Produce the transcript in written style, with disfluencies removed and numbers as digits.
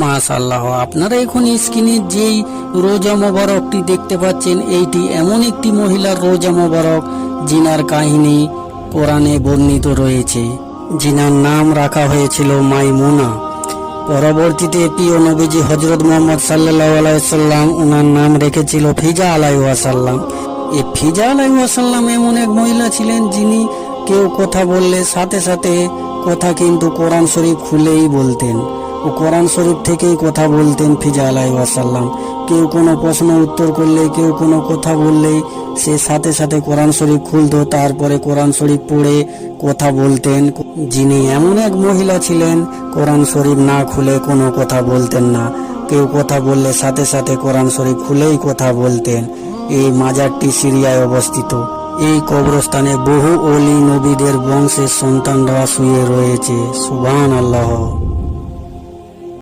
মাশাআল্লাহ, আপনারা এখন স্ক্রিনে যেই রোজা মোবারকটি দেখতে পাচ্ছেন, এইটি এমন একটি মহিলার রোজা মোবারক জিনার কাহিনী কোরআনে বর্ণিত রয়েছে। জিনার নাম রাখা হয়েছিল মাইমুনা। পরবর্তীতে প্রিয় নবীজি হযরত মুহাম্মদ সাল্লাল্লাহু আলাইহি ওয়াসাল্লাম ওনার নাম রেখেছিল ফিজা আলাইহি ওয়াসাল্লাম। এই ফিজা আলাইহি ওয়াসাল্লাম এমন এক মহিলা ছিলেন যিনি কেউ কথা বললে সাথে সাথে কথা কিন্তু কোরআন শরীফ খুলেই বলতেন ও কোরআন শরীফ থেকেই কথা বলতেন ফিজা আলাইহি ওয়াসাল্লাম। কেউ কোনো প্রশ্ন উত্তর করলে, কেউ কোনো কথা বললেই সে সাথে সাথে কোরআন শরীফ খুলতো, তারপরে কোরআন শরীফ পড়ে কথা বলতেন। যিনি এমন এক মহিলা ছিলেন, কোরআন শরীফ না খুলে কোনো কথা বলতেন না। কেউ কথা বললে সাথে সাথে কোরআন শরীফ খুলেই কথা বলতেন। এই মাজারটি সিরিয়ায় অবস্থিত। এই কবরস্থানে বহু ওলি নবীদের বংশের সন্তানরা শুয়ে রয়েছে। সুবহানাল্লাহ।